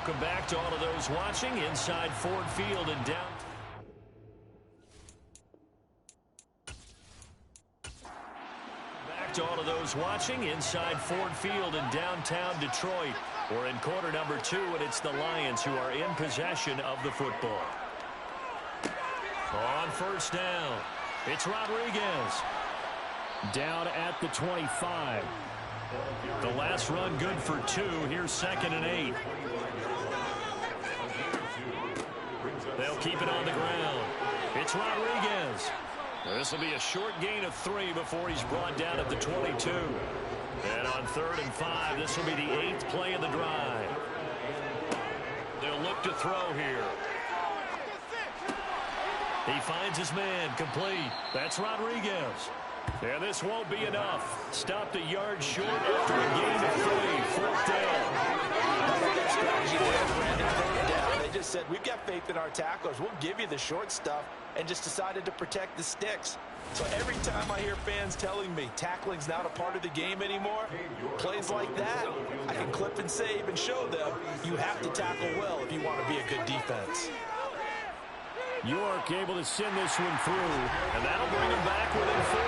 welcome back to all of those watching inside Ford Field in downtown. Back to all of those watching inside Ford Field in downtown Detroit. We're in quarter number 2, and it's the Lions who are in possession of the football. On first down, it's Rodriguez. Down at the 25. The last run good for 2. Here's 2nd and 8. They'll keep it on the ground. It's Rodriguez. This will be a short gain of 3 before he's brought down at the 22. And on 3rd and 5, this will be the 8th play of the drive. They'll look to throw here. He finds his man, complete. That's Rodriguez. And this won't be enough. Stopped a yard short after a gain of 3. 4th down. Strategy there, Brandon, 3rd down. They just said, we've got faith in our tacklers. We'll give you the short stuff, and just decided to protect the sticks. So every time I hear fans telling me tackling's not a part of the game anymore, plays like that, I can clip and save and show them you have to tackle well if you want to be a good defense. York able to send this one through, and that'll bring him back within 4.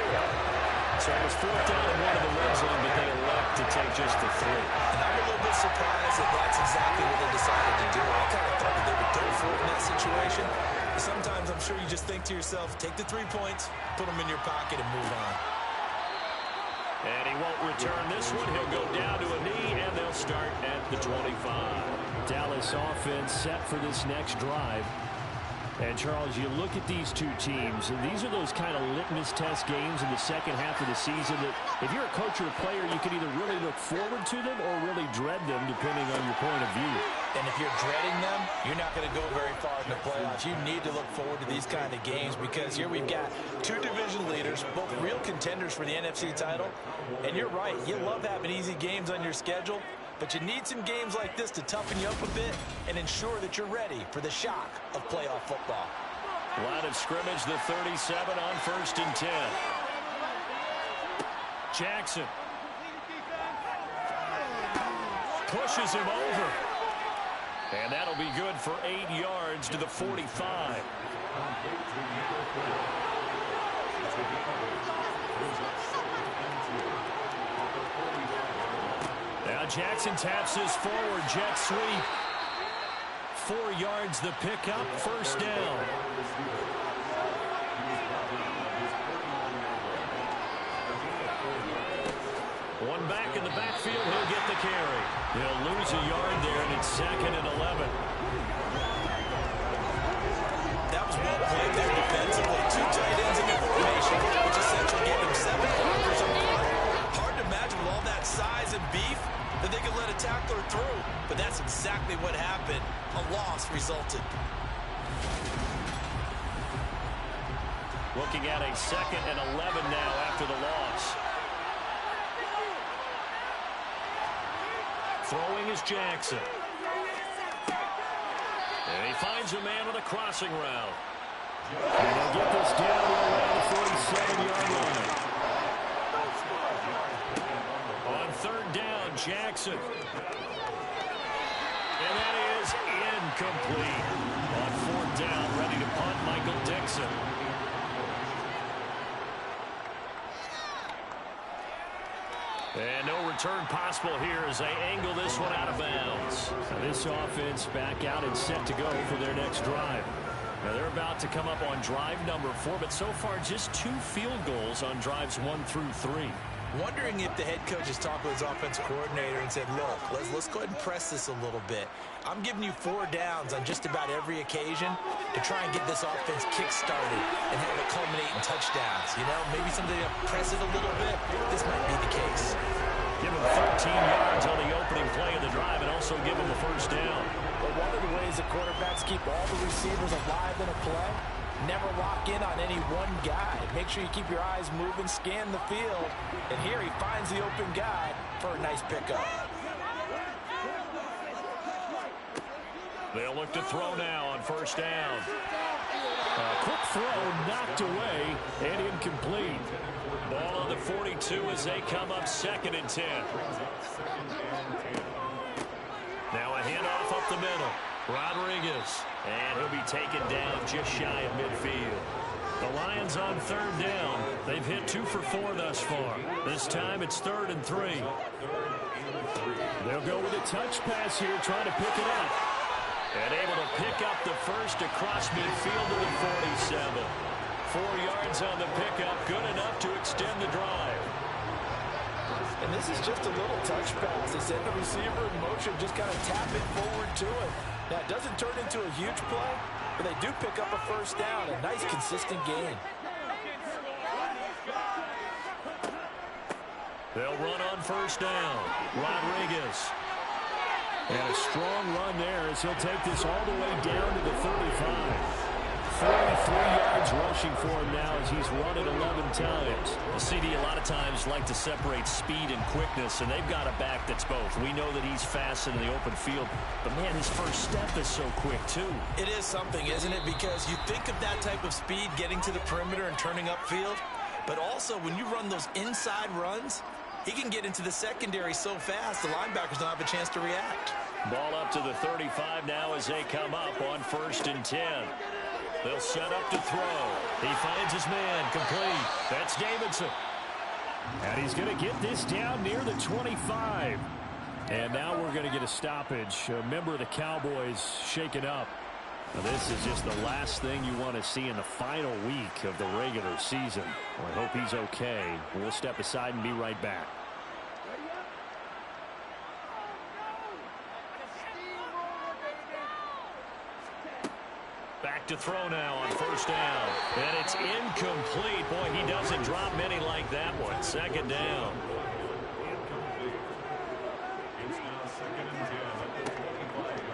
So it was 4th down and 1 of the red zone, but they elect to take just the 3. And I'm a little bit surprised that that's exactly what they decided to do. I kind of thought that they would go for it in that situation. Sometimes I'm sure you just think to yourself, take the 3 points, put them in your pocket, and move on. And he won't return this one. He'll go down to a knee, and they'll start at the 25. Dallas offense set for this next drive. And, Charles, you look at these two teams, and these are those kind of litmus test games in the second half of the season that if you're a coach or a player, you can either really look forward to them or really dread them, depending on your point of view. And if you're dreading them, you're not going to go very far in the playoffs. You need to look forward to these kind of games because here we've got 2 division leaders, both real contenders for the NFC title. And you're right, you love having easy games on your schedule, but you need some games like this to toughen you up a bit and ensure that you're ready for the shock of playoff football. Line of scrimmage, the 37 on 1st and 10. Jackson pushes him over. And that'll be good for 8 yards to the 45. Now Jackson taps this forward, jet sweep. 4 yards the pickup, 1st down. One back in the backfield, he'll get the carry. He'll lose a yard there, and it's 2nd and 11. That was well played there defensively. 2 tight ends in the formation, which essentially gave them 7 blockers on the line. Hard to imagine with all that size and beef that they could let a tackler through. But that's exactly what happened. A loss resulted. Looking at a 2nd and 11 now after the loss. Throwing is Jackson. And he finds a man with a crossing route. And they'll get this down around the 47-yard line. On 3rd down, Jackson. And that is incomplete. On 4th down, ready to punt, Michael Dixon. And no return possible here as they angle this one out of bounds. Now this offense back out and set to go for their next drive. Now they're about to come up on drive number 4, but so far just 2 field goals on drives 1 through 3. Wondering if the head coach has talked with his offensive coordinator and said, look, let's go ahead and press this a little bit. I'm giving you 4 downs on just about every occasion to try and get this offense kick-started and have it culminate in touchdowns. You know, maybe something to press it a little bit. This might be the case. Give him 13 yards on the opening play of the drive and also give him a 1st down. But one of the ways the quarterbacks keep all the receivers alive in a play, never lock in on any one guy. Make sure you keep your eyes moving, scan the field. And here he finds the open guy for a nice pickup. They'll look to throw now on 1st down. A quick throw knocked away and incomplete. Ball on the 42 as they come up 2nd and 10. Now a handoff up the middle. Rodriguez. And he'll be taken down just shy of midfield. The Lions on third down. They've hit 2 for 4 thus far. This time it's 3rd and 3. They'll go with a touch pass here, trying to pick it up. And able to pick up the first across midfield to the 47. 4 yards on the pickup, good enough to extend the drive. And this is just a little touch pass. They send the receiver in motion, just kind of tap it forward to it. Now, it doesn't turn into a huge play, but they do pick up a first down. A nice, consistent gain. They'll run on first down. Rodriguez. And a strong run there as he'll take this all the way down to the 35. 43 yards rushing for him now as he's run it 11 times. The CD a lot of times like to separate speed and quickness, and they've got a back that's both. We know that he's fast in the open field, but, man, his first step is so quick, too. It is something, isn't it? Because you think of that type of speed getting to the perimeter and turning upfield, but also when you run those inside runs, he can get into the secondary so fast the linebackers don't have a chance to react. Ball up to the 35 now as they come up on 1st and 10. They'll set up to throw. He finds his man, complete. That's Davidson. And he's going to get this down near the 25. And now we're going to get a stoppage. A member of the Cowboys shaken up. Now, this is just the last thing you want to see in the final week of the regular season. Well, I hope he's okay. We'll step aside and be right back. Back to throw now on 1st down. And it's incomplete. Boy, he doesn't drop many like that one. 2nd down.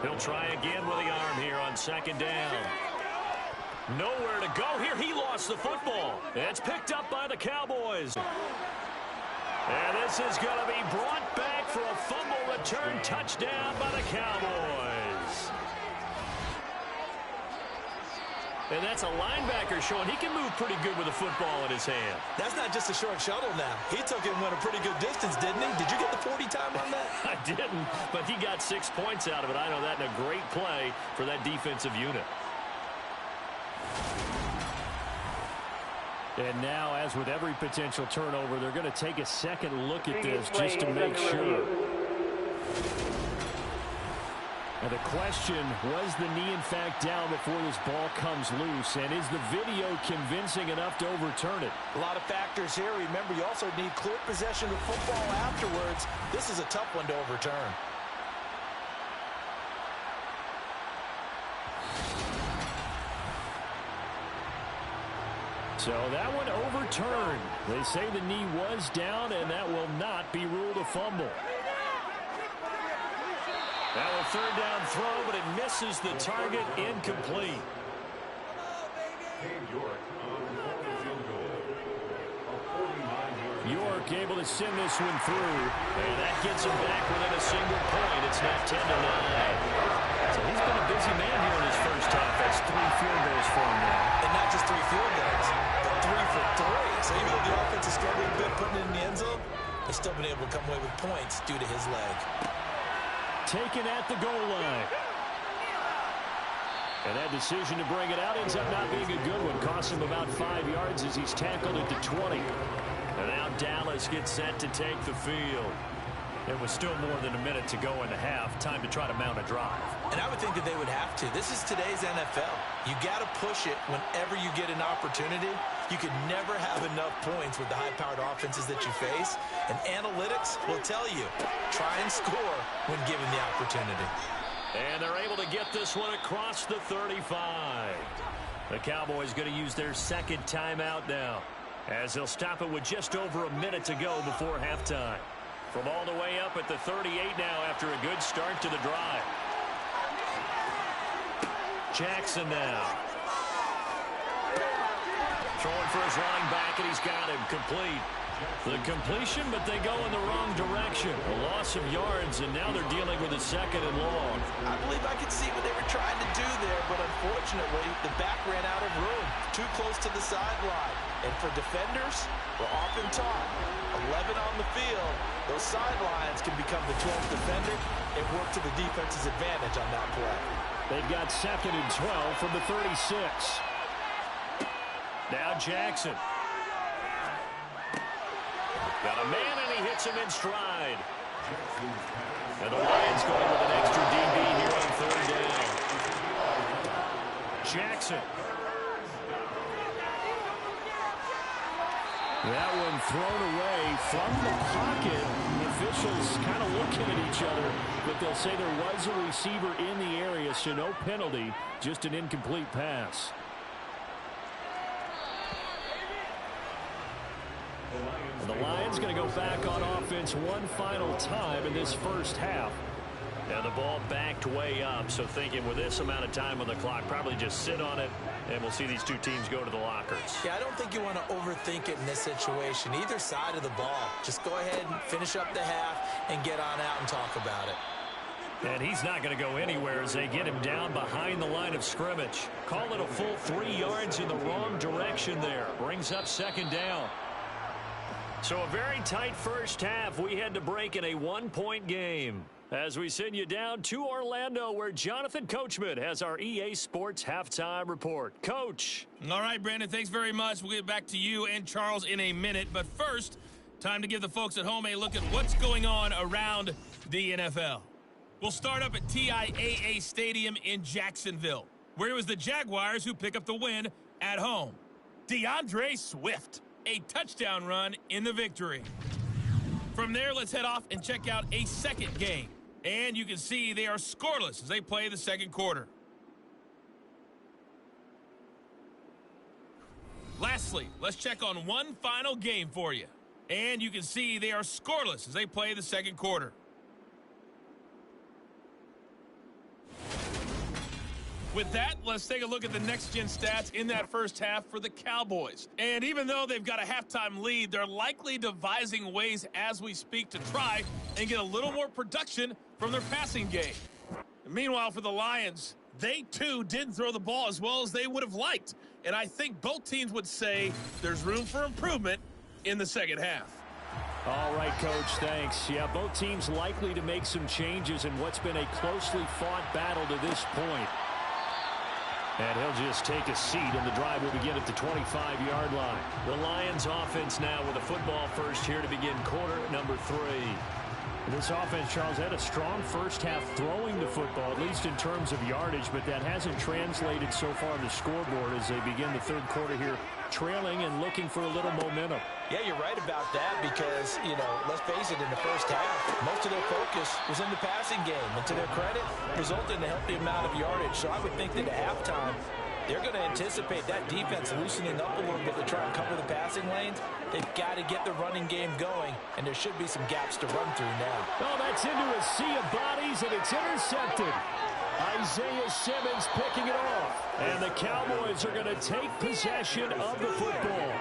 He'll try again with the arm here on 2nd down. Nowhere to go here. He lost the football. It's picked up by the Cowboys. And this is going to be brought back for a fumble return touchdown by the Cowboys. And that's a linebacker showing he can move pretty good with a football in his hand. That's not just a short shuttle now. He took it and went a pretty good distance, didn't he? Did you get the 40 time on that? I didn't, but he got 6 points out of it. I know that in a great play for that defensive unit. And now, as with every potential turnover, they're going to take a second look at this just to make sure. And the question, was the knee in fact down before this ball comes loose? And is the video convincing enough to overturn it? A lot of factors here. Remember, you also need clear possession of football afterwards. This is a tough one to overturn. So that one overturned. They say the knee was down, and that will not be ruled a fumble. Now a 3rd down throw, but it misses the target, incomplete. York able to send this one through, and that gets him back within a single point. It's now 10-9. So he's been a busy man here in his first half. That's 3 field goals for him now. And not just 3 field goals, but 3 for 3. So even though the offense is struggling a bit putting it in the end zone, they've still been able to come away with points due to his leg. Taken at the goal line. And that decision to bring it out ends up not being a good one. Costs him about 5 yards as he's tackled at the 20. And now Dallas gets set to take the field. There was still more than a minute to go in the half. Time to try to mount a drive. And I would think that they would have to. This is today's NFL. You got to push it whenever you get an opportunity. You could never have enough points with the high-powered offenses that you face. And analytics will tell you, try and score when given the opportunity. And they're able to get this one across the 35. The Cowboys going to use their 2nd timeout now, as they'll stop it with just over a minute to go before halftime. From all the way up at the 38 now after a good start to the drive. Jackson now. Throwing for his running back, and he's got him complete. The completion, but they go in the wrong direction. A loss of yards, and now they're dealing with a 2nd and long. I believe I could see what they were trying to do there, but unfortunately, the back ran out of room. Too close to the sideline. And for defenders, we're often taught, 11 on the field, those sidelines can become the 12th defender and work to the defense's advantage on that play. They've got 2nd and 12 from the 36. Now Jackson. Got a man, and he hits him in stride. And the Lions going with an extra DB here on 3rd down. Jackson. That one thrown away from the pocket. The officials kind of looking at each other, but they'll say there was a receiver in the area, so no penalty, just an incomplete pass. The Lions going to go back on offense one final time in this first half. Now the ball backed way up, so thinking with this amount of time on the clock, probably just sit on it, and we'll see these two teams go to the lockers. Yeah, I don't think you want to overthink it in this situation. Either side of the ball. Just go ahead and finish up the half and get on out and talk about it. And he's not going to go anywhere as they get him down behind the line of scrimmage. Call it a full 3 yards in the wrong direction there. Brings up 2nd down. So a very tight first half. We had to break in a 1-point game. As we send you down to Orlando, where Jonathan Coachman has our EA Sports halftime report. Coach. All right, Brandon, thanks very much. We'll get back to you and Charles in a minute. But first, time to give the folks at home a look at what's going on around the NFL. We'll start up at TIAA Stadium in Jacksonville, where it was the Jaguars who pick up the win at home. DeAndre Swift, a touchdown run in the victory. From there, let's head off and check out a second game. And you can see they are scoreless as they play the second quarter. Lastly, let's check on one final game for you. And you can see they are scoreless as they play the second quarter. With that, let's take a look at the next-gen stats in that first half for the Cowboys. And even though they've got a halftime lead, they're likely devising ways as we speak to try and get a little more production from their passing game. Meanwhile, for the Lions, they too didn't throw the ball as well as they would have liked. And I think both teams would say there's room for improvement in the second half. All right, Coach, thanks. Yeah, both teams likely to make some changes in what's been a closely fought battle to this point. And he'll just take a seat, and the drive will begin at the 25-yard line. The Lions offense now with a football first here to begin quarter number 3. This offense, Charles, had a strong first half throwing the football, at least in terms of yardage, but that hasn't translated so far on the scoreboard as they begin the third quarter here, trailing and looking for a little momentum. Yeah, you're right about that because, let's face it, in the first half, most of their focus was in the passing game. And to their credit, resulted in a healthy amount of yardage. So I would think that at halftime, they're going to anticipate that defense loosening up a little bit to try and cover the passing lanes. They've got to get the running game going, and there should be some gaps to run through now. Oh, that's into a sea of bodies, and it's intercepted. Isaiah Simmons picking it off. And the Cowboys are going to take possession of the football.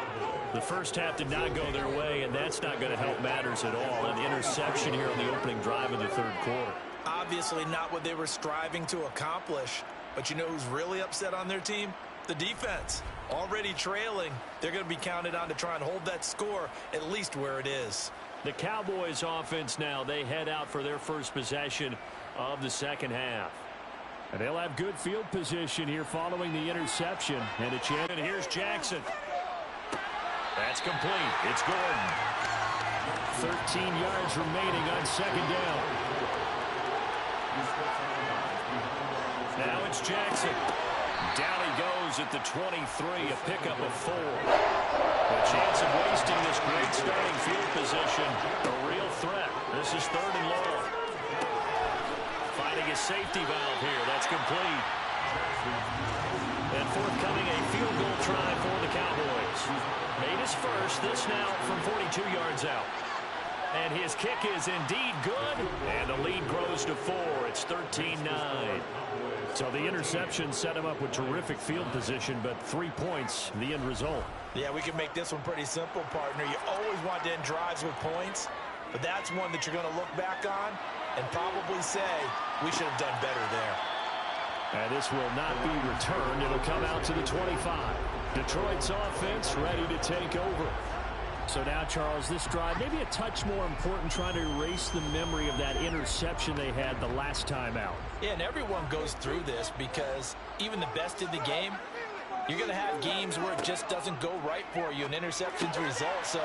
The first half did not go their way, and that's not going to help matters at all. An interception here on the opening drive of the third quarter. Obviously not what they were striving to accomplish. But you know who's really upset on their team? The defense. Already trailing. They're going to be counted on to try and hold that score at least where it is. The Cowboys offense now, they head out for their first possession of the second half. And they'll have good field position here following the interception. And a chance. And here's Jackson. That's complete. It's Gordon. 13 yards remaining on second down. Now it's Jackson. Down he goes at the 23, a pickup of 4. A chance of wasting this great starting field position. A real threat. This is 3rd and long. Finding a safety valve here. That's complete. And forthcoming a field goal try for the Cowboys. Made his first. This now from 42 yards out. And his kick is indeed good. And the lead grows to 4. It's 13-9. So the interception set him up with terrific field position, but 3 points, the end result. Yeah, we can make this one pretty simple, partner. You always want to end drives with points, but that's one that you're going to look back on and probably say, we should have done better there. And this will not be returned. It'll come out to the 25. Detroit's offense ready to take over. So now, Charles, this drive maybe a touch more important, trying to erase the memory of that interception they had the last time out. Yeah, and everyone goes through this because even the best in the game, you're going to have games where it just doesn't go right for you, and interceptions result. So,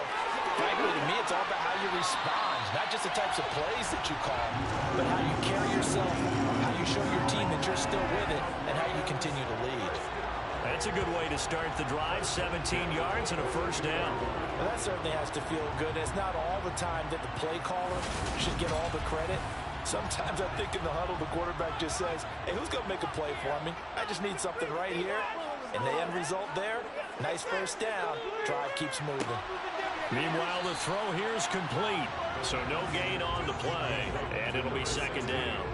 frankly, to me, it's all about how you respond, not just the types of plays that you call, but how you carry yourself, how you show your team that you're still with it, and how you continue to lead. That's a good way to start the drive, 17 yards and a first down. Well, that certainly has to feel good. It's not all the time that the play caller should get all the credit. Sometimes I think in the huddle, the quarterback just says, hey, who's going to make a play for me? I just need something right here. And the end result there, nice first down. Drive keeps moving. Meanwhile, the throw here is complete. So no gain on the play, and it'll be second down.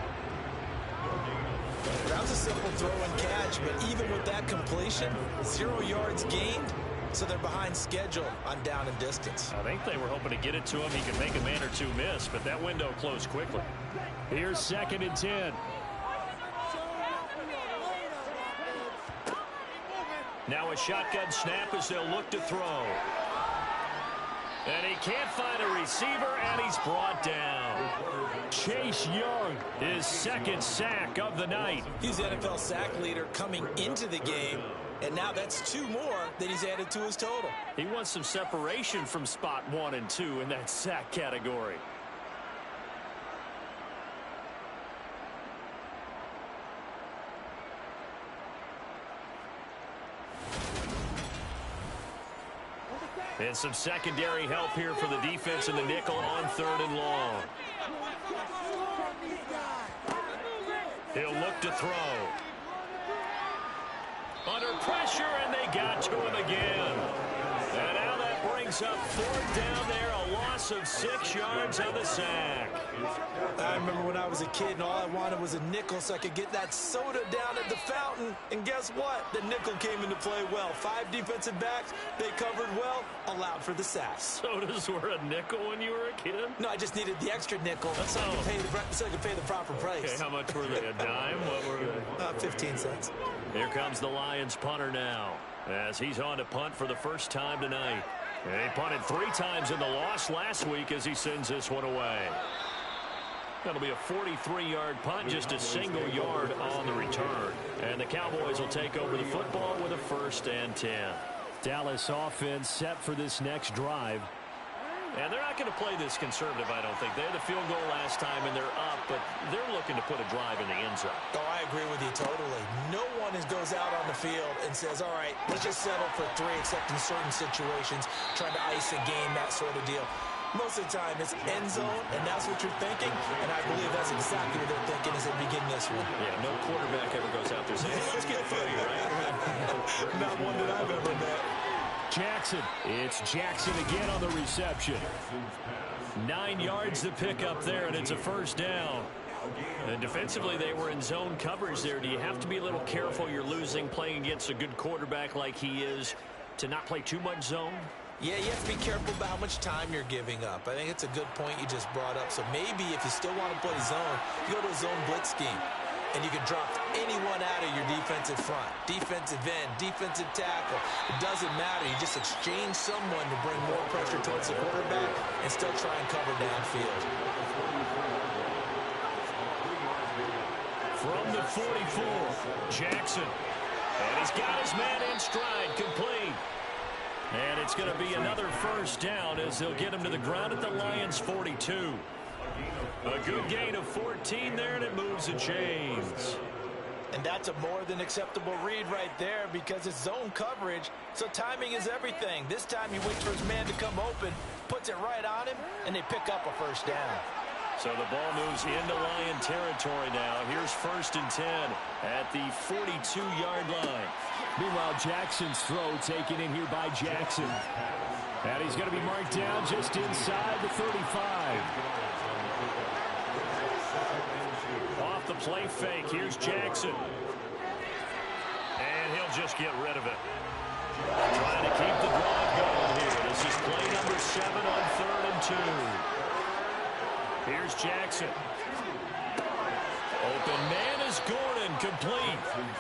That was a simple throw and catch, but even with that completion, 0 yards gained, so they're behind schedule on down and distance. I think they were hoping to get it to him. He could make a man or two miss, but that window closed quickly. Here's second and 10. Now a shotgun snap as they'll look to throw. And he can't find a receiver, and he's brought down. Chase Young, his second sack of the night. He's the NFL sack leader coming into the game, and now that's 2 more that he's added to his total. He wants some separation from spot 1 and 2 in that sack category. And some secondary help here for the defense in the nickel on 3rd and long. He'll look to throw. Under pressure, and they got to him again. And now that brings up 4th down there, a loss of 6 yards on the sack. I remember when I was a kid and all I wanted was a nickel so I could get that soda down at the fountain. And guess what? The nickel came into play well. 5 defensive backs, they covered well, allowed for the sack. Sodas were a nickel when you were a kid? No, I just needed the extra nickel so I could pay the proper price. Okay, how much were they? A dime? What were they? 15 cents. Here comes the Lions punter now, as he's on to punt for the first time tonight. And he punted 3 times in the loss last week as he sends this one away. That'll be a 43-yard punt, just a single yard on the return. And the Cowboys will take over the football with a 1st and 10. Dallas offense set for this next drive. And they're not going to play this conservative, I don't think. They had the field goal last time, and they're up, but they're looking to put a drive in the end zone. Oh, I agree with you totally. No one goes out on the field and says, all right, let's just settle for 3, except in certain situations, trying to ice a game, that sort of deal. Most of the time, it's end zone, and that's what you're thinking, and I believe that's exactly what they're thinking as they begin this one. Yeah, no quarterback ever goes out there saying, let's get through you, right? Not one that I've ever met. Jackson. It's Jackson again on the reception. 9 yards to pick up there, and it's a 1st down. And defensively, they were in zone coverage there. Do you have to be a little careful? You're losing playing against a good quarterback like he is to not play too much zone? Yeah, you have to be careful about how much time you're giving up. I think it's a good point you just brought up. So maybe if you still want to play zone, you go to a zone blitz scheme. And you can drop anyone out of your defensive front. Defensive end, defensive tackle. It doesn't matter. You just exchange someone to bring more pressure towards the quarterback and still try and cover downfield. From the 44, Jackson. And he's got his man in stride, complete. And it's going to be another 1st down as they'll get him to the ground at the Lions' 42. A good gain of 14 there, and it moves the chains. And that's a more than acceptable read right there because it's zone coverage, so timing is everything. This time he waits for his man to come open, puts it right on him, and they pick up a 1st down. So the ball moves into Lion territory now. Here's 1st and 10 at the 42-yard line. Meanwhile, Jackson's throw taken in here by Jackson. And he's going to be marked down just inside the 35. Off the play fake, here's Jackson. And he'll just get rid of it. Trying to keep the drive going here. This is play number 7 on 3rd and 2. Here's Jackson. Open man is Gordon, complete.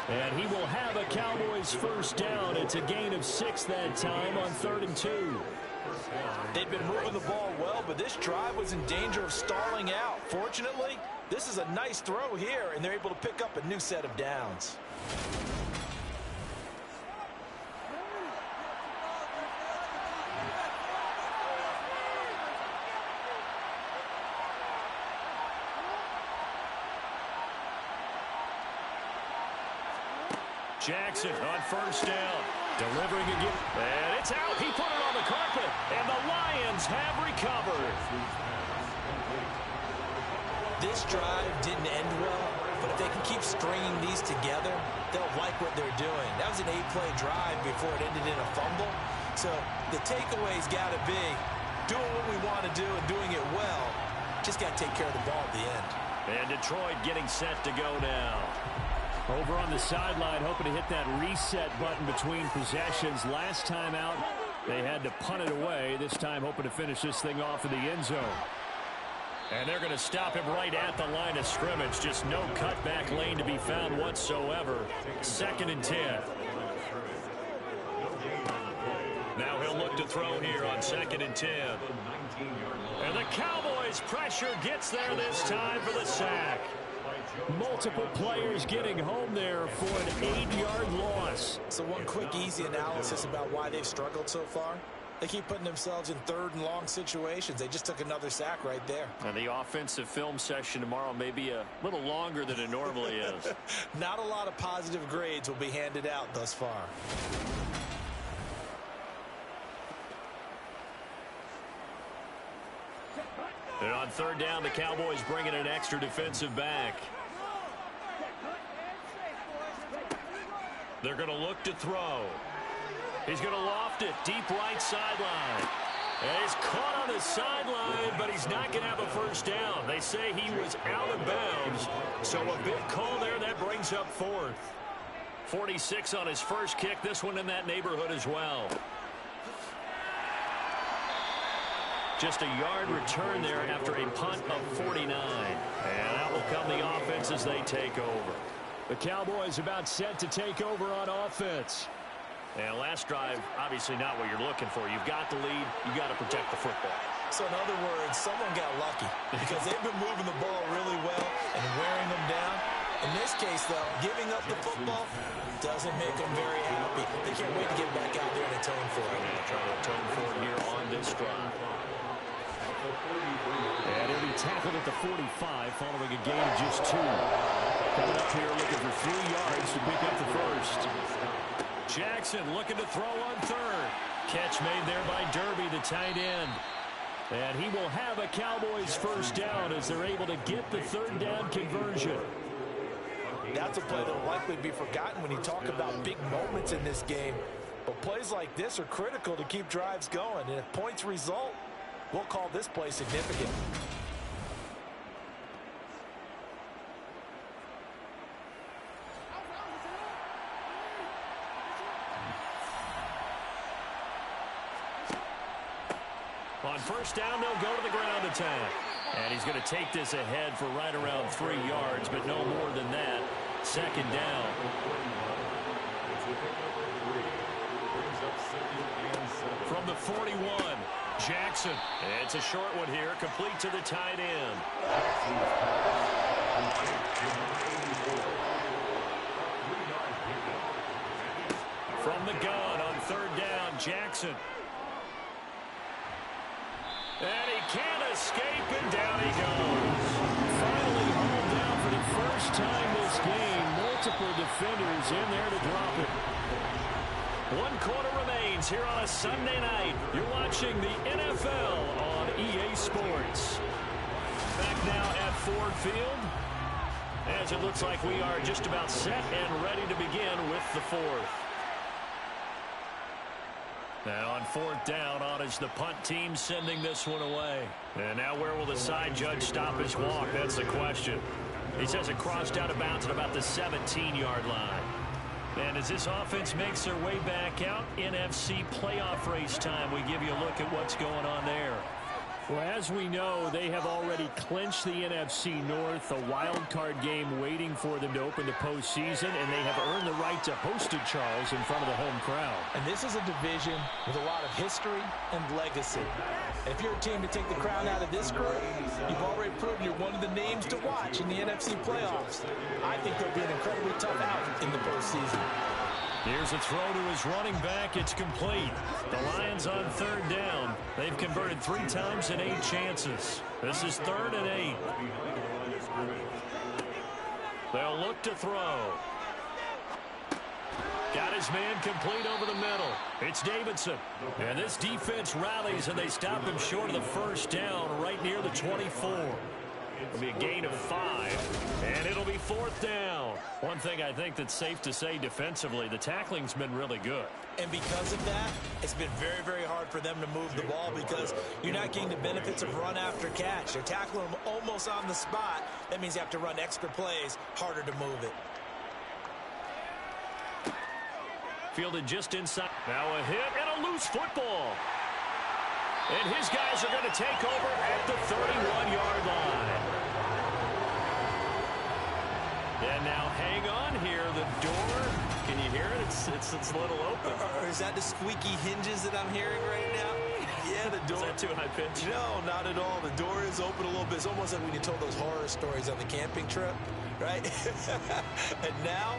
And he will have a Cowboys first down. It's a gain of 6 that time on 3rd and 2. They've been moving the ball well, but this drive was in danger of stalling out. Fortunately, this is a nice throw here, and they're able to pick up a new set of downs. Jackson on first down. Delivering again. And it's out. He put it on the carpet. And the Lions have recovered. This drive didn't end well, but if they can keep stringing these together, they'll like what they're doing. That was an 8-play drive before it ended in a fumble. So the takeaway's got to be doing what we want to do and doing it well. Just got to take care of the ball at the end. And Detroit getting set to go now. Over on the sideline, hoping to hit that reset button between possessions. Last time out, they had to punt it away. This time, hoping to finish this thing off in the end zone. And they're going to stop him right at the line of scrimmage. Just no cutback lane to be found whatsoever. 2nd and 10. Now he'll look to throw here on 2nd and 10. And the Cowboys pressure gets there this time for the sack. Multiple players getting home there for an 8-yard loss. So one quick, easy analysis about why they've struggled so far. They keep putting themselves in 3rd and long situations. They just took another sack right there. And the offensive film session tomorrow may be a little longer than it normally is. Not a lot of positive grades will be handed out thus far. And on 3rd down, the Cowboys bringing an extra defensive back. They're going to look to throw. He's going to loft it deep right sideline. And he's caught on the sideline, but he's not going to have a first down. They say he was out of bounds. So a big call there. That brings up 4th. 46 on his first kick. This one in that neighborhood as well. Just a yard return there after a punt of 49. And that will come the offense as they take over. The Cowboys about set to take over on offense. And last drive, obviously not what you're looking for. You've got the lead. You've got to protect the football. So in other words, someone got lucky because they've been moving the ball really well and wearing them down. In this case, though, giving up the football doesn't make them very happy. They can't wait to get back out there and atone for it. Trying to atone for it here on this drive. And he'll be tackled at the 45 following a gain of just 2. Coming up here looking for 3 yards to pick up the first. Jackson looking to throw on 3rd. Catch made there by Derby, the tight end. And he will have a Cowboys first down as they're able to get the 3rd down conversion. That's a play that will likely be forgotten when you talk about big moments in this game. But plays like this are critical to keep drives going. And if points result, we'll call this play significant. On first down, they'll go to the ground attack. And he's going to take this ahead for right around 3 yards, but no more than that. 2nd down. From the 41, Jackson. It's a short one here, complete to the tight end. From the gun on 3rd down, Jackson. And he can't escape, and down he goes. Finally hauled down for the first time this game. Multiple defenders in there to drop it. 1 quarter remains here on a Sunday night. You're watching the NFL on EA Sports. Back now at Ford Field, as it looks like we are just about set and ready to begin with the 4th. Now on 4th down, on is the punt team sending this one away. And now where will the side judge stop his walk? That's the question. He says it crossed out of bounds at about the 17-yard line. And as this offense makes their way back out, NFC playoff race time, we give you a look at what's going on there. Well, as we know, they have already clinched the NFC North, a wild card game waiting for them to open the postseason, and they have earned the right to host it, Charles, in front of the home crowd. And this is a division with a lot of history and legacy. If you're a team to take the crown out of this group, you've already proven you're one of the names to watch in the NFC playoffs. I think they'll be an incredibly tough out in the postseason. Here's a throw to his running back. It's complete. The Lions on 3rd down. They've converted 3 times in 8 chances. This is 3rd and 8. They'll look to throw. Got his man complete over the middle. It's Davidson. And this defense rallies, and they stop him short of the 1st down right near the 24. It'll be a gain of 5, and it'll be 4th down. One thing I think that's safe to say defensively, the tackling's been really good. And because of that, it's been very, very hard for them to move the ball because you're not getting the benefits of run after catch. They're tackling them almost on the spot. That means you have to run extra plays, harder to move it. Fielded just inside. Now a hit and a loose football. And his guys are going to take over at the 31-yard line. And now hang on here. The door, can you hear it? It's a little open. Or is that the squeaky hinges that I'm hearing right now? Yeah, the door. Is that too high pitch? No, not at all. The door is open a little bit. It's almost like when you told those horror stories on the camping trip, right? And now,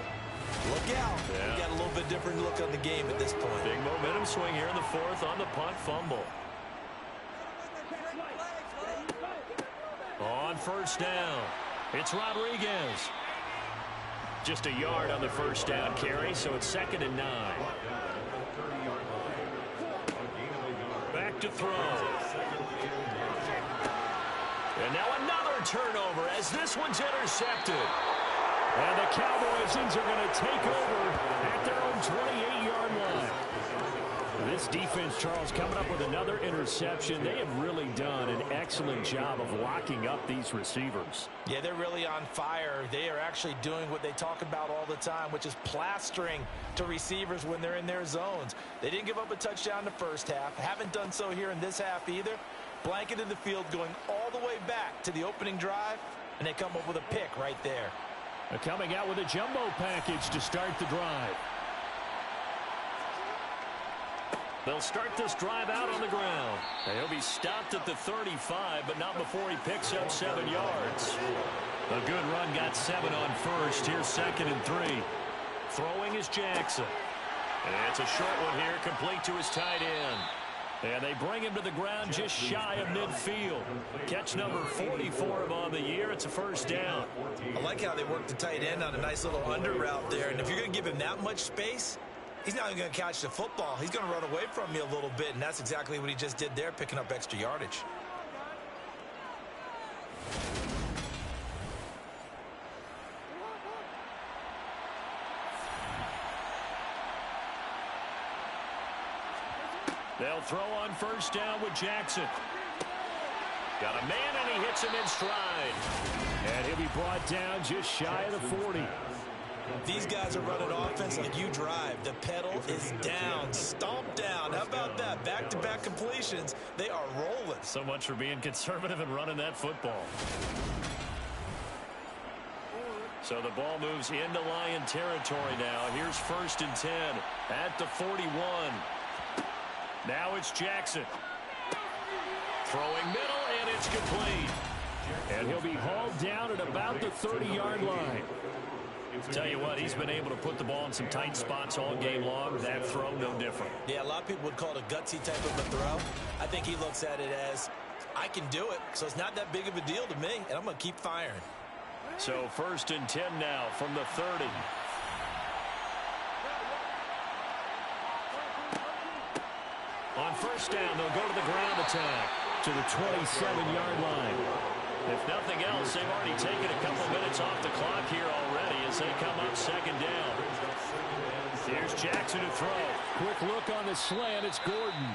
look out. Yeah. We got a little bit different look on the game at this point. Big momentum swing here in the 4th on the punt fumble. On 1st down, it's Rodriguez. Just a yard on the 1st down carry, so it's 2nd and 9. Back to throw. And now another turnover as this one's intercepted. And the Cowboys are going to take over at their own 28-yard line. This defense, Charles, coming up with another interception. They have really done an excellent job of locking up these receivers. Yeah, they're really on fire. They are actually doing what they talk about all the time, which is plastering to receivers when they're in their zones. They didn't give up a touchdown in the 1st half. Haven't done so here in this half either. Blanket in the field going all the way back to the opening drive, and they come up with a pick right there. They're coming out with a jumbo package to start the drive. They'll start this drive out on the ground. He'll be stopped at the 35, but not before he picks up 7 yards. A good run got 7 on 1st. Here's 2nd and 3. Throwing is Jackson. And it's a short one here, complete to his tight end. And they bring him to the ground just shy of midfield. Catch number 44 of on the year. It's a 1st down. I like how they work the tight end on a nice little under route there. And if you're going to give him that much space, he's not even going to catch the football. He's going to run away from you a little bit, and that's exactly what he just did there, picking up extra yardage. They'll throw on 1st down with Jackson. Got a man, and he hits him in stride. And he'll be brought down just shy of the 40. These guys are running offense like you drive. The pedal is down, stomped down. How about that? Back-to-back completions. They are rolling. So much for being conservative and running that football. So the ball moves into Lion territory now. Here's 1st and 10 at the 41. Now it's Jackson. Throwing middle, and it's complete. And he'll be hauled down at about the 30-yard line. Tell you what, he's been able to put the ball in some tight spots all game long. That throw, no different. Yeah, a lot of people would call it a gutsy type of a throw. I think he looks at it as, I can do it, so it's not that big of a deal to me, and I'm going to keep firing. So 1st and 10 now from the 30. On 1st down, they'll go to the ground attack to the 27-yard line. If nothing else, they've already taken a couple minutes off the clock here already as they come up 2nd down. Here's Jackson to throw. Quick look on the slant. It's Gordon.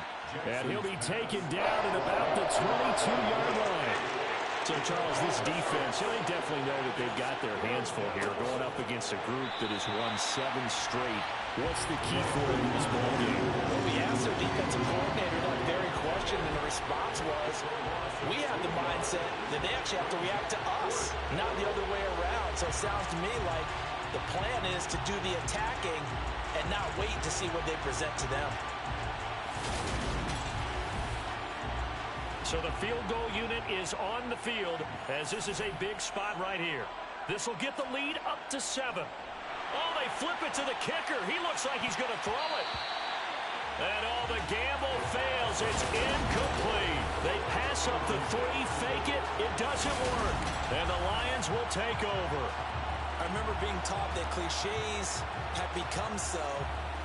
And he'll be taken down at about the 22-yard line. So, Charles, this defense, they definitely know that they've got their hands full here, going up against a group that has won 7 straight. What's the key for them in this ballgame? Well, we asked their defensive coordinator that very question, and the response was, we have the mindset that they actually have to react to us, not the other way around. So it sounds to me like the plan is to do the attacking and not wait to see what they present to them. So the field goal unit is on the field as this is a big spot right here. This will get the lead up to 7. Oh, they flip it to the kicker. He looks like he's going to throw it. And the gamble fails. It's incomplete. They pass up the 3, fake it. It doesn't work. And the Lions will take over. I remember being taught that cliches have become so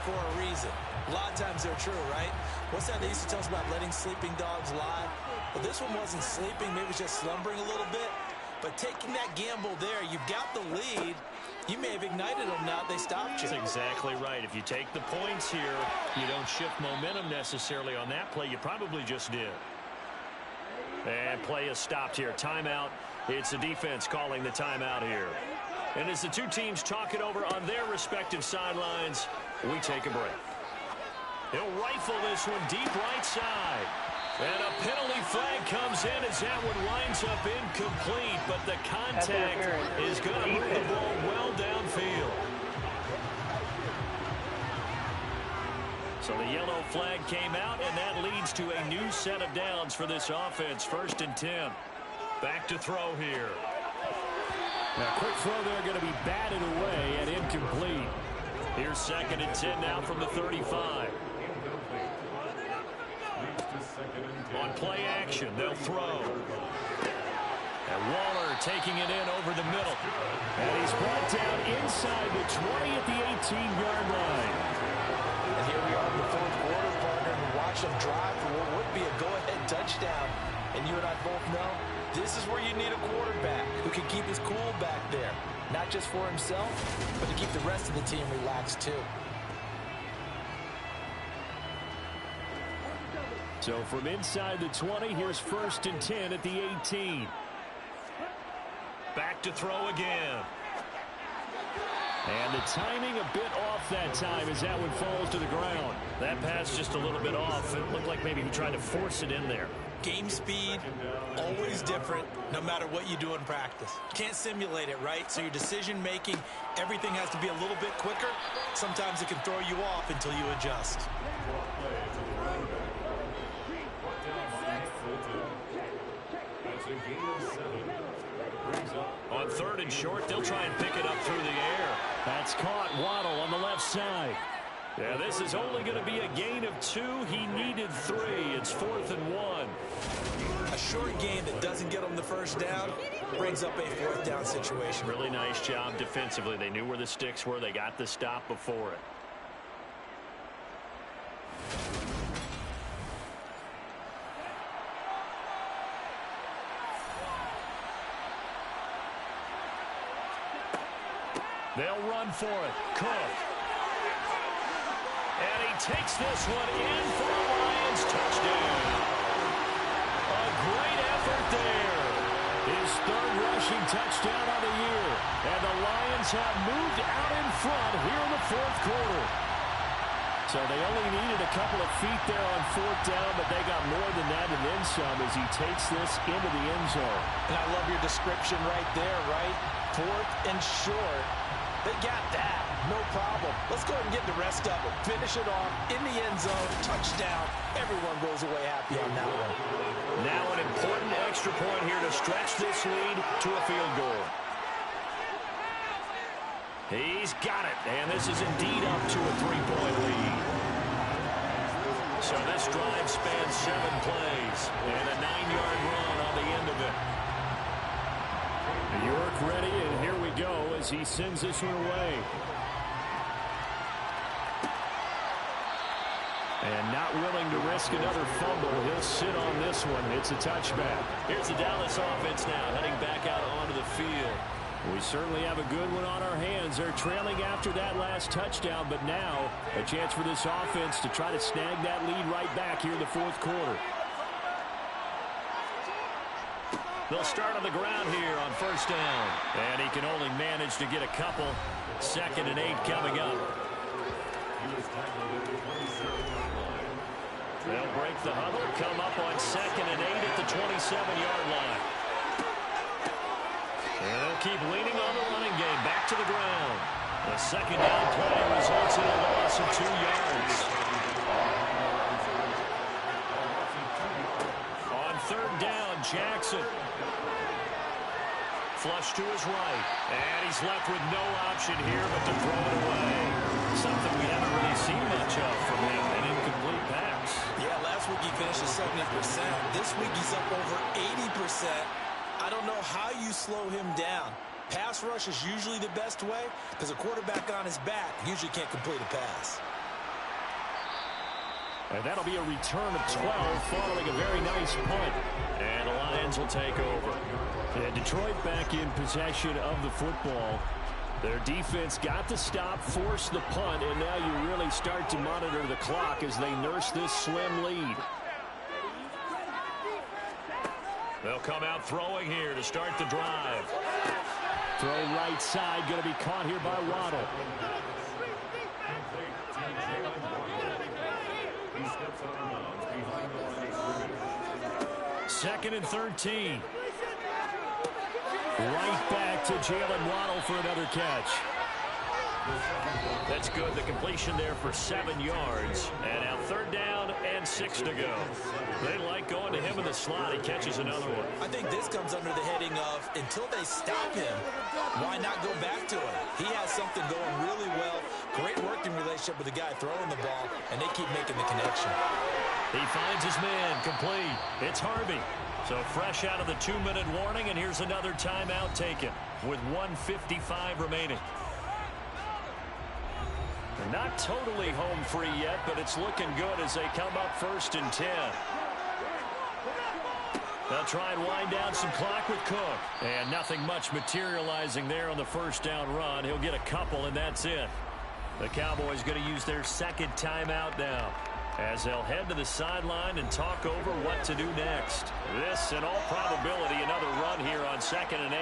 for a reason. A lot of times they're true, right? What's that they used to tell us about letting sleeping dogs lie? Well, this one wasn't sleeping. Maybe it was just slumbering a little bit. But taking that gamble there, you've got the lead. You may have ignited them now. They stopped you. That's exactly right. If you take the points here, you don't shift momentum necessarily on that play. You probably just did. And play is stopped here. Timeout. It's the defense calling the timeout here. And as the two teams talk it over on their respective sidelines, we take a break. He'll rifle this one deep right side. And a penalty flag comes in as that one winds up incomplete, but the contact is going to move the ball well downfield. So the yellow flag came out, and that leads to a new set of downs for this offense. 1st and 10. Back to throw here. Now, quick throw there going to be batted away and incomplete. Here's 2nd and 10 now from the 35. On play action, they'll throw. And Waller taking it in over the middle. And he's brought down inside the 20 at the 18-yard line. And here we are in the 4th quarter, partner, and watch them drive for what would be a go-ahead touchdown. And you and I both know this is where you need a quarterback who can keep his cool back there. Not just for himself, but to keep the rest of the team relaxed too. So from inside the 20, here's 1st and 10 at the 18. Back to throw again. And the timing a bit off that time as that one falls to the ground. That pass just a little bit off. It looked like maybe he tried to force it in there. Game speed, always different, no matter what you do in practice. Can't simulate it, right? So your decision making, everything has to be a little bit quicker. Sometimes it can throw you off until you adjust. On 3rd and short, they'll try and pick it up through the air. That's caught. Waddle on the left side. Yeah, this is only going to be a gain of 2. He needed 3. It's 4th and 1. A short gain that doesn't get them the first down brings up a 4th down situation. Really nice job defensively. They knew where the sticks were. They got the stop before it. They'll run for it. Cook. And he takes this one in for a Lions touchdown. A great effort there. His 3rd rushing touchdown of the year. And the Lions have moved out in front here in the 4th quarter. So they only needed a couple of feet there on 4th down, but they got more than that and then some as he takes this into the end zone. And I love your description right there, right? 4th and short. They got that. No problem. Let's go ahead and get the rest of it. Finish it off in the end zone. Touchdown. Everyone goes away happy on that one. Now an important extra point here to stretch this lead to a field goal. He's got it. And this is indeed up to a 3-point lead. So this drive spans 7 plays. And a 9-yard run on the end of it. York ready, and here we go as he sends this one away. And not willing to risk another fumble. He'll sit on this one. It's a touchback. Here's the Dallas offense now heading back out onto the field. We certainly have a good one on our hands. They're trailing after that last touchdown, but now a chance for this offense to try to snag that lead right back here in the 4th quarter. They'll start on the ground here on first down. And he can only manage to get a couple. 2nd and 8 coming up. They'll break the huddle, come up on 2nd and 8 at the 27-yard line. And they'll keep leaning on the running game. Back to the ground. The 2nd down play results in a loss of 2 yards. On 3rd down, Jackson. Flush to his right. And he's left with no option here but to throw it away. Something we haven't really seen much of from him. An incomplete pass. Yeah, last week he finished at 70%. This week he's up over 80%. I don't know how you slow him down. Pass rush is usually the best way because a quarterback on his back usually can't complete a pass. And that'll be a return of 12 following a very nice punt. And the Lions will take over. And Detroit back in possession of the football. Their defense got the stop, forced the punt, and now you really start to monitor the clock as they nurse this slim lead. They'll come out throwing here to start the drive. Throw right side, going to be caught here by Waddle. Second and 13. Right back to Jalen Waddle for another catch. That's good. The completion there for 7 yards. And now 3rd down and 6 to go. They like going to him in the slot. He catches another one. I think this comes under the heading of until they stop him, why not go back to him? He has something going really well. Great working relationship with the guy throwing the ball, and they keep making the connection. He finds his man complete. It's Harvey. So fresh out of the 2-minute warning, and here's another timeout taken with 1:55 remaining. They're not totally home free yet, but it's looking good as they come up 1st and 10. They'll try and wind down some clock with Cook. And nothing much materializing there on the 1st down run. He'll get a couple, and that's it. The Cowboys going to use their 2nd timeout now, as they'll head to the sideline and talk over what to do next. This, in all probability, another run here on 2nd and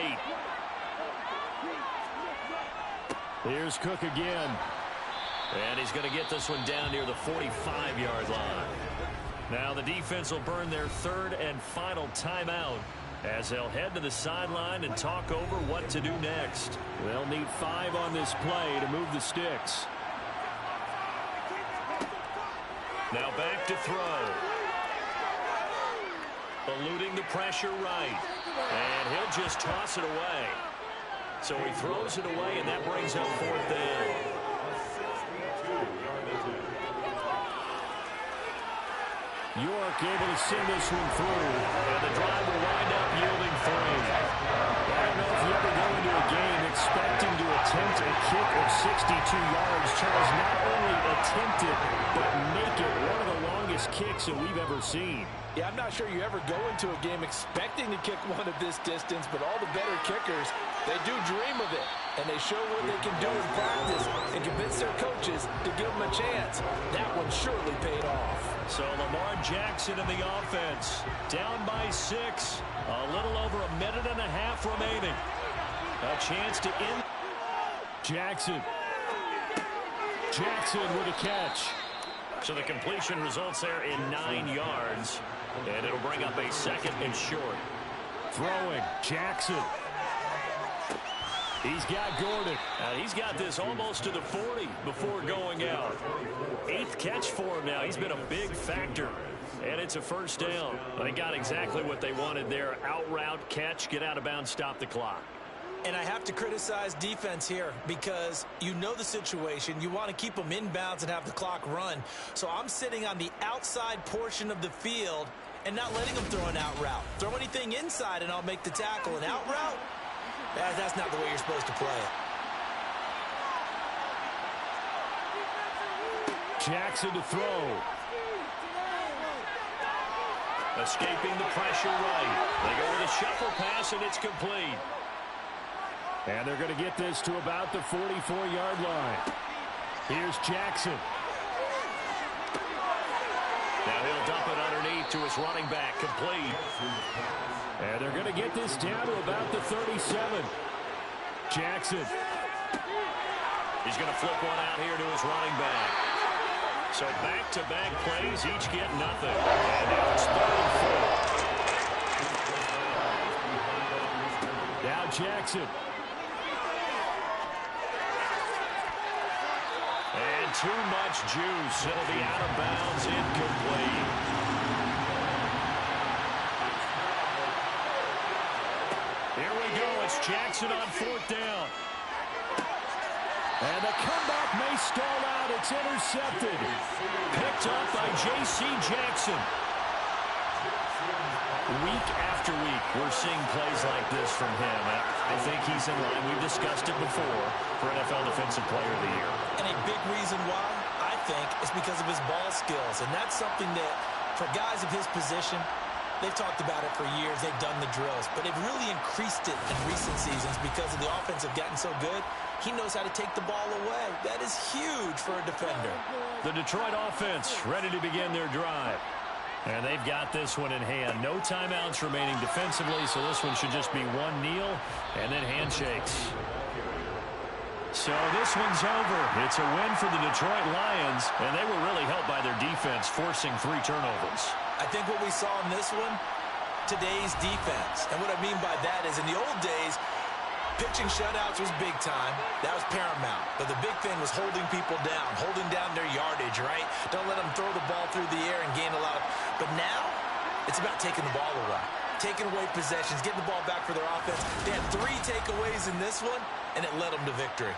8. Here's Cook again. And he's going to get this one down near the 45-yard line. Now the defense will burn their 3rd and final timeout as they'll head to the sideline and talk over what to do next. They'll need 5 on this play to move the sticks. Now back to throw. Eluding the pressure right. And he'll just toss it away. So he throws it away, and that brings up 4th down. York able to send this one through, and the drive will wind up yielding 3. I don't know if you ever go into a game expecting to attempt a kick of 62 yards. Charles, not only attempt it, but make it one of the longest kicks that we've ever seen. Yeah, I'm not sure you ever go into a game expecting to kick one of this distance, but all the better kickers, they do dream of it, and they show what they can do in practice and convince their coaches to give them a chance. That one surely paid off. So Lamar Jackson in the offense, down by 6, a little over a minute and a half remaining. A chance to end. Jackson with a catch. So the completion results there in 9 yards, and it'll bring up a 2nd and short. Throwing, Jackson. He's got Gordon. He's got this almost to the 40 before going out. 8th catch for him now. He's been a big factor. And it's a 1st down. They got exactly what they wanted there. Out route, catch, get out of bounds, stop the clock. And I have to criticize defense here because you know the situation. You want to keep them inbounds and have the clock run. So I'm sitting on the outside portion of the field and not letting them throw an out route. Throw anything inside and I'll make the tackle. An out route? That's not the way you're supposed to play it. Jackson to throw. Escaping the pressure right. They go with a shuffle pass, and it's complete. And they're going to get this to about the 44-yard line. Here's Jackson. Now he'll dump it underneath back to his running back, complete. And they're going to get this down to about the 37. Jackson. He's going to flip one out here to his running back. So back-to-back plays, each get nothing. And now it's 3rd and 4. Now Jackson. And too much juice. It'll be out of bounds, incomplete. Here we go. It's Jackson on 4th down. And the comeback may stall out. It's intercepted. Picked up by J.C. Jackson. Week after week, we're seeing plays like this from him. I think he's in line. We've discussed it before for NFL Defensive Player of the Year. And a big reason why, I think, is because of his ball skills. And that's something that, for guys of his position, they've talked about it for years. They've done the drills. But they've really increased it in recent seasons because of the offense have gotten so good. He knows how to take the ball away. That is huge for a defender. The Detroit offense ready to begin their drive. And they've got this one in hand. No timeouts remaining defensively, so this one should just be one kneel and then handshakes. So this one's over. It's a win for the Detroit Lions, and they were really helped by their defense, forcing 3 turnovers. I think what we saw in this one, today's defense. And what I mean by that is in the old days, pitching shutouts was big time. That was paramount. But the big thing was holding people down, holding down their yardage, right? Don't let them throw the ball through the air and gain a lot. But now, it's about taking the ball away. Taking away possessions, getting the ball back for their offense. They had 3 takeaways in this one, and it led them to victory.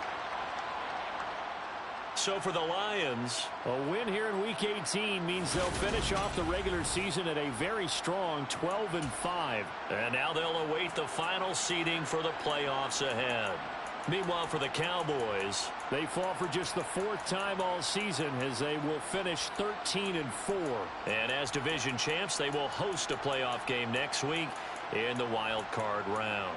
So for the Lions, a win here in Week 18 means they'll finish off the regular season at a very strong 12-5. And now they'll await the final seeding for the playoffs ahead. Meanwhile, for the Cowboys, they fall for just the 4th time all season as they will finish 13-4. And as division champs, they will host a playoff game next week in the wild card round.